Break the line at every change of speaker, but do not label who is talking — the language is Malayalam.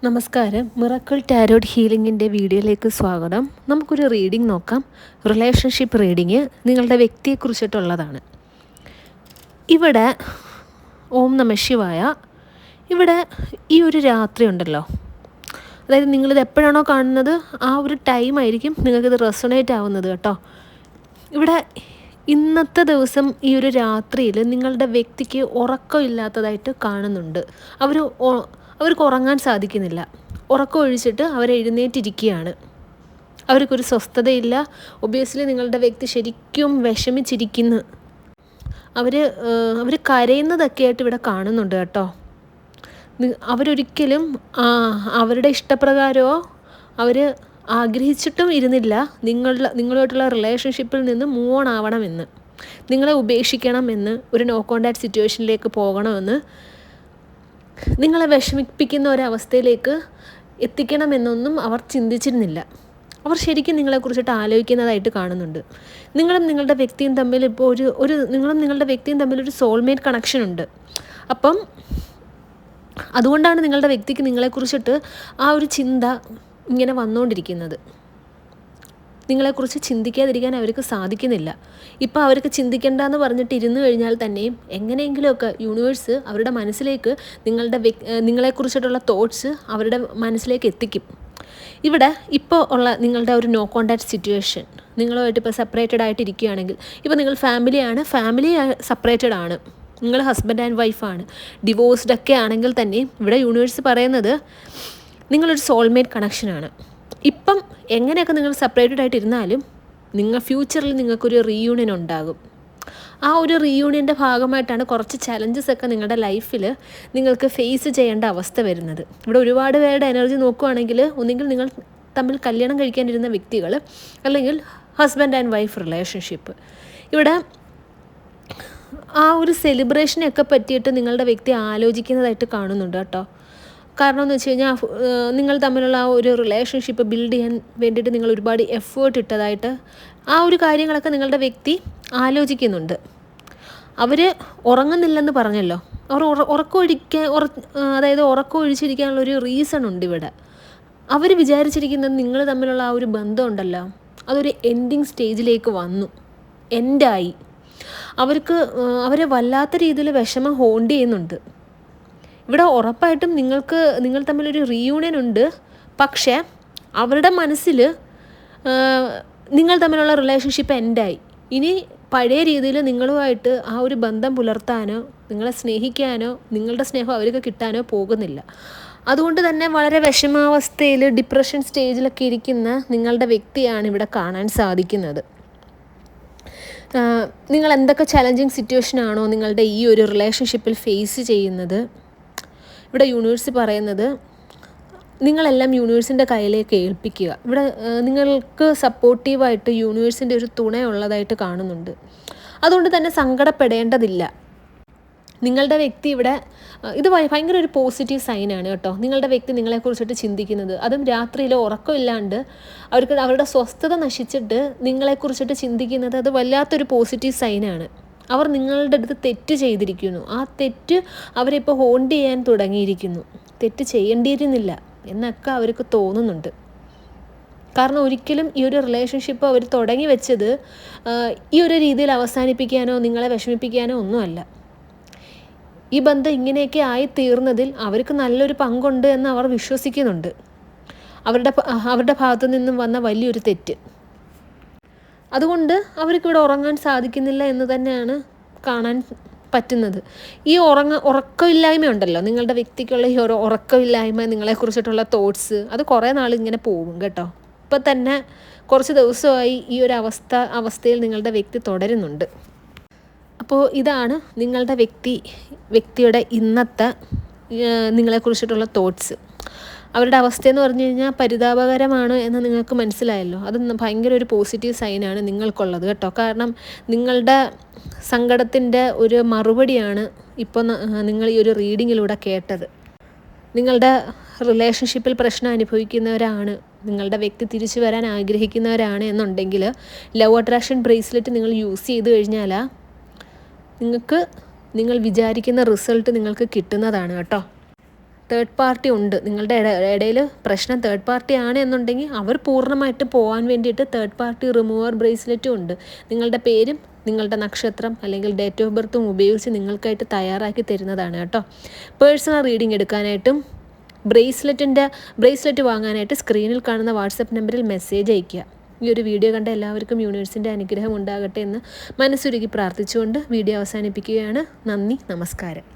നമസ്കാരം. മിറക്കിൾ ടാരോട്ട് ഹീലിംഗിൻ്റെ വീഡിയോയിലേക്ക് സ്വാഗതം. നമുക്കൊരു റീഡിംഗ് നോക്കാം. റിലേഷൻഷിപ്പ് റീഡിങ് നിങ്ങളുടെ വ്യക്തിയെക്കുറിച്ചിട്ടുള്ളതാണ്. ഇവിടെ ഓം നമഃ ശിവായ. ഇവിടെ ഈ ഒരു രാത്രി ഉണ്ടല്ലോ, അതായത് നിങ്ങളിത് എപ്പോഴാണോ കാണുന്നത് ആ ഒരു ടൈമായിരിക്കും നിങ്ങൾക്കിത് റെസൊണേറ്റ് ആവുന്നത് കേട്ടോ. ഇവിടെ ഇന്നത്തെ ദിവസം ഈ ഒരു രാത്രിയിൽ നിങ്ങളുടെ വ്യക്തിക്ക് ഉറക്കമില്ലാത്തതായിട്ട് കാണുന്നുണ്ട്. അവർക്ക് ഉറങ്ങാൻ സാധിക്കുന്നില്ല. ഉറക്കം ഒഴിച്ചിട്ട് എഴുന്നേറ്റിരിക്കുകയാണ്. അവർക്കൊരു സ്വസ്ഥതയില്ല. ഒബ്വിയസ്ലി നിങ്ങളുടെ വ്യക്തി ശരിക്കും വിഷമിച്ചിരിക്കുന്നു. അവർ കരയുന്നതൊക്കെ ആയിട്ട് ഇവിടെ കാണുന്നുണ്ട് കേട്ടോ. അവരൊരിക്കലും അവരുടെ ഇഷ്ടപ്രകാരമോ അവർ ആഗ്രഹിച്ചിട്ടും ഇരുന്നില്ല നിങ്ങളുമായിട്ടുള്ള റിലേഷൻഷിപ്പിൽ നിന്ന് മൂവ് ഓൺ ആവണമെന്ന്, നിങ്ങളെ ഉപേക്ഷിക്കണമെന്ന്, ഒരു നോ കോൺടാക്ട് സിറ്റുവേഷനിലേക്ക് പോകണമെന്ന്, നിങ്ങളെ വിഷമിപ്പിക്കുന്ന ഒരവസ്ഥയിലേക്ക് എത്തിക്കണമെന്നൊന്നും അവർ ചിന്തിച്ചിരുന്നില്ല. അവർ ശരിക്കും നിങ്ങളെക്കുറിച്ചിട്ട് ആലോചിക്കുന്നതായിട്ട് കാണുന്നുണ്ട്. നിങ്ങളും നിങ്ങളുടെ വ്യക്തിയും തമ്മിൽ ഇപ്പോൾ നിങ്ങളും നിങ്ങളുടെ വ്യക്തിയും തമ്മിൽ ഒരു സോൾമേറ്റ് കണക്ഷൻ ഉണ്ട്. അപ്പം അതുകൊണ്ടാണ് നിങ്ങളുടെ വ്യക്തിക്ക് നിങ്ങളെക്കുറിച്ചിട്ട് ആ ഒരു ചിന്ത ഇങ്ങനെ വന്നുകൊണ്ടിരിക്കുന്നത്. നിങ്ങളെക്കുറിച്ച് ചിന്തിക്കാതിരിക്കാൻ അവർക്ക് സാധിക്കുന്നില്ല. ഇപ്പോൾ അവർക്ക് ചിന്തിക്കേണ്ടെന്ന് പറഞ്ഞിട്ട് ഇരുന്ന് കഴിഞ്ഞാൽ തന്നെയും എങ്ങനെയെങ്കിലുമൊക്കെ യൂണിവേഴ്സ് അവരുടെ മനസ്സിലേക്ക് നിങ്ങളെക്കുറിച്ചിട്ടുള്ള തോട്ട്സ് അവരുടെ മനസ്സിലേക്ക് എത്തിക്കും. ഇവിടെ ഇപ്പോൾ ഉള്ള നിങ്ങളുടെ ഒരു നോ കോൺടാക്ട് സിറ്റുവേഷൻ, നിങ്ങളുമായിട്ട് ഇപ്പോൾ സെപ്പറേറ്റഡ് ആയിട്ടിരിക്കുകയാണെങ്കിൽ, ഇപ്പോൾ നിങ്ങൾ ഫാമിലി സെപ്പറേറ്റഡ് ആണ്, നിങ്ങൾ ഹസ്ബൻഡ് ആൻഡ് വൈഫാണ്, ഡിവോഴ്സ്ഡ് ഒക്കെ ആണെങ്കിൽ തന്നെയും ഇവിടെ യൂണിവേഴ്സ് പറയുന്നത് നിങ്ങളൊരു സോൾമേറ്റ് കണക്ഷനാണ്. ഇപ്പം എങ്ങനെയൊക്കെ നിങ്ങൾ സെപ്പറേറ്റഡ് ആയിട്ടിരുന്നാലും ഫ്യൂച്ചറിൽ നിങ്ങൾക്കൊരു റീയൂണിയൻ ഉണ്ടാകും. ആ ഒരു റീയൂണിയൻ്റെ ഭാഗമായിട്ടാണ് കുറച്ച് ചലഞ്ചസ് ഒക്കെ നിങ്ങളുടെ ലൈഫിൽ നിങ്ങൾക്ക് ഫേസ് ചെയ്യേണ്ട അവസ്ഥ വരുന്നത്. ഇവിടെ ഒരുപാട് പേരുടെ എനർജി നോക്കുകയാണെങ്കിൽ ഒന്നുകിൽ നിങ്ങൾ തമ്മിൽ കല്യാണം കഴിക്കാനിരുന്ന വ്യക്തികൾ, അല്ലെങ്കിൽ ഹസ്ബൻഡ് ആൻഡ് വൈഫ് റിലേഷൻഷിപ്പ്. ഇവിടെ ആ ഒരു സെലിബ്രേഷനെയൊക്കെ പറ്റിയിട്ട് നിങ്ങളുടെ വ്യക്തി ആലോചിക്കുന്നതായിട്ട് കാണുന്നുണ്ട് കേട്ടോ. കാരണം എന്ന് വെച്ച് കഴിഞ്ഞാൽ നിങ്ങൾ തമ്മിലുള്ള ആ ഒരു റിലേഷൻഷിപ്പ് ബിൽഡ് ചെയ്യാൻ വേണ്ടിയിട്ട് നിങ്ങൾ ഒരുപാട് എഫേർട്ട് ഇട്ടതായിട്ട് ആ ഒരു കാര്യങ്ങളൊക്കെ നിങ്ങളുടെ വ്യക്തി ആലോചിക്കുന്നുണ്ട്. അവർ ഉറങ്ങുന്നില്ലെന്ന് പറഞ്ഞല്ലോ. അവർ ഉറക്കം ഒഴിച്ചിരിക്കാനുള്ളൊരു റീസൺ ഉണ്ട് ഇവിടെ. അവർ വിചാരിച്ചിരിക്കുന്നത് നിങ്ങൾ തമ്മിലുള്ള ആ ഒരു ബന്ധം ഉണ്ടല്ലോ, അതൊരു എൻഡിങ് സ്റ്റേജിലേക്ക് വന്നു, എൻഡായി. അവരെ വല്ലാത്ത രീതിയിൽ വിഷമം ഹോണ്ട് ചെയ്യുന്നുണ്ട്. ഇവിടെ ഉറപ്പായിട്ടും നിങ്ങൾ തമ്മിലൊരു റീയൂണിയൻ ഉണ്ട്. പക്ഷേ അവരുടെ മനസ്സിൽ നിങ്ങൾ തമ്മിലുള്ള റിലേഷൻഷിപ്പ് എൻഡായി. ഇനി പഴയ രീതിയിൽ നിങ്ങളുമായിട്ട് ആ ഒരു ബന്ധം പുലർത്താനോ നിങ്ങളെ സ്നേഹിക്കാനോ നിങ്ങളുടെ സ്നേഹം അവർക്ക് കിട്ടാനോ പോകുന്നില്ല. അതുകൊണ്ട് തന്നെ വളരെ വിഷമാവസ്ഥയിൽ ഡിപ്രഷൻ സ്റ്റേജിലൊക്കെ ഇരിക്കുന്ന നിങ്ങളുടെ വ്യക്തിയാണ് ഇവിടെ കാണാൻ സാധിക്കുന്നത്. നിങ്ങൾ എന്തൊക്കെ ചലഞ്ചിങ് സിറ്റുവേഷനാണോ നിങ്ങളുടെ ഈ ഒരു റിലേഷൻഷിപ്പിൽ ഫേസ് ചെയ്യുന്നത്, ഇവിടെ യൂണിവേഴ്സ് പറയുന്നത് നിങ്ങളെല്ലാം യൂണിവേഴ്സിൻ്റെ കയ്യിലേക്ക് ഏൽപ്പിക്കുക. ഇവിടെ നിങ്ങൾക്ക് സപ്പോർട്ടീവായിട്ട് യൂണിവേഴ്സിൻ്റെ ഒരു തുണയുള്ളതായിട്ട് കാണുന്നുണ്ട്. അതുകൊണ്ട് തന്നെ സങ്കടപ്പെടേണ്ടതില്ല. നിങ്ങളുടെ വ്യക്തി ഇവിടെ ഇത് ഭയങ്കര ഒരു പോസിറ്റീവ് സൈനാണ് കേട്ടോ. നിങ്ങളുടെ വ്യക്തി നിങ്ങളെക്കുറിച്ചിട്ട് ചിന്തിക്കുന്നത്, അതും രാത്രിയിൽ ഉറക്കമില്ലാണ്ട് അവരുടെ സ്വസ്ഥത നശിച്ചിട്ട് നിങ്ങളെക്കുറിച്ചിട്ട് ചിന്തിക്കുന്നത്, അത് വല്ലാത്തൊരു പോസിറ്റീവ് സൈനാണ്. അവർ നിങ്ങളുടെ അടുത്ത് തെറ്റ് ചെയ്തിരിക്കുന്നു. ആ തെറ്റ് അവരിപ്പോൾ ഹോണ്ട് ചെയ്യാൻ തുടങ്ങിയിരിക്കുന്നു. തെറ്റ് ചെയ്യേണ്ടിയിരുന്നില്ല എന്നൊക്കെ അവർക്ക് തോന്നുന്നുണ്ട്. കാരണം ഒരിക്കലും ഈ ഒരു റിലേഷൻഷിപ്പ് അവർ തുടങ്ങി വെച്ചത് ഈ ഒരു രീതിയിൽ അവസാനിപ്പിക്കാനോ നിങ്ങളെ വിഷമിപ്പിക്കാനോ ഒന്നുമല്ല. ഈ ബന്ധം ഇങ്ങനെയൊക്കെ ആയിത്തീർന്നതിൽ അവർക്ക് നല്ലൊരു പങ്കുണ്ട് എന്ന് അവർ വിശ്വസിക്കുന്നുണ്ട്. അവരുടെ ഭാഗത്തു നിന്നും വന്ന വലിയൊരു തെറ്റ്. അതുകൊണ്ട് അവർക്കിവിടെ ഉറങ്ങാൻ സാധിക്കുന്നില്ല എന്ന് തന്നെയാണ് കാണാൻ പറ്റുന്നത്. ഈ ഉറക്കമില്ലായ്മ ഉണ്ടല്ലോ, നിങ്ങളുടെ വ്യക്തിക്കുള്ള ഈ ഒരു ഉറക്കമില്ലായ്മ, നിങ്ങളെക്കുറിച്ചിട്ടുള്ള തോട്ട്സ്, അത് കുറേ നാൾ ഇങ്ങനെ പോകും കേട്ടോ. ഇപ്പം തന്നെ കുറച്ച് ദിവസമായി ഈ ഒരു അവസ്ഥയിൽ നിങ്ങളുടെ വ്യക്തി തുടരുന്നുണ്ട്. അപ്പോൾ ഇതാണ് നിങ്ങളുടെ വ്യക്തിയുടെ ഇന്നത്തെ നിങ്ങളെക്കുറിച്ചിട്ടുള്ള തോട്ട്സ്. അവരുടെ അവസ്ഥയെന്ന് പറഞ്ഞു കഴിഞ്ഞാൽ പരിതാപകരമാണ് എന്ന് നിങ്ങൾക്ക് മനസ്സിലായല്ലോ. അത് ഭയങ്കര ഒരു പോസിറ്റീവ് സൈനാണ് നിങ്ങൾക്കുള്ളത് കേട്ടോ. കാരണം നിങ്ങളുടെ സങ്കടത്തിൻ്റെ ഒരു മറുപടിയാണ് ഇപ്പോൾ നിങ്ങൾ ഈ ഒരു റീഡിങ്ങിലൂടെ കേട്ടത്. നിങ്ങളുടെ റിലേഷൻഷിപ്പിൽ പ്രശ്നം അനുഭവിക്കുന്നവരാണ്, നിങ്ങളുടെ വ്യക്തി തിരിച്ചു വരാൻ ആഗ്രഹിക്കുന്നവരാണ് എന്നുണ്ടെങ്കിൽ ലവ് അട്രാക്ഷൻ ബ്രേസ്ലെറ്റ് നിങ്ങൾ യൂസ് ചെയ്ത് കഴിഞ്ഞാൽ നിങ്ങൾ വിചാരിക്കുന്ന റിസൾട്ട് നിങ്ങൾക്ക് കിട്ടുന്നതാണ് കേട്ടോ. തേർഡ് പാർട്ടി ഉണ്ട്, നിങ്ങളുടെ ഇടയിൽ പ്രശ്നം തേർഡ് പാർട്ടി ആണ് എന്നുണ്ടെങ്കിൽ അവർ പൂർണ്ണമായിട്ട് പോകാൻ വേണ്ടിയിട്ട് തേർഡ് പാർട്ടി റിമൂവർ ബ്രേസ്ലെറ്റും ഉണ്ട്. നിങ്ങളുടെ പേരും നിങ്ങളുടെ നക്ഷത്രം അല്ലെങ്കിൽ ഡേറ്റ് ഓഫ് ബർത്തും ഉപയോഗിച്ച് നിങ്ങൾക്കായിട്ട് തയ്യാറാക്കി തരുന്നതാണ് കേട്ടോ. പേഴ്സണൽ റീഡിംഗ് എടുക്കാനായിട്ടും ബ്രേസ്ലെറ്റ് വാങ്ങാനായിട്ട് സ്ക്രീനിൽ കാണുന്ന വാട്സപ്പ് നമ്പറിൽ മെസ്സേജ് അയയ്ക്കുക. ഈ ഒരു വീഡിയോ കണ്ട എല്ലാവർക്കും യൂണിവേഴ്സിൻ്റെ അനുഗ്രഹം ഉണ്ടാകട്ടെ എന്ന് മനസ്സുരുകി പ്രാർത്ഥിച്ചുകൊണ്ട് വീഡിയോ അവസാനിപ്പിക്കുകയാണ്. നന്ദി, നമസ്കാരം.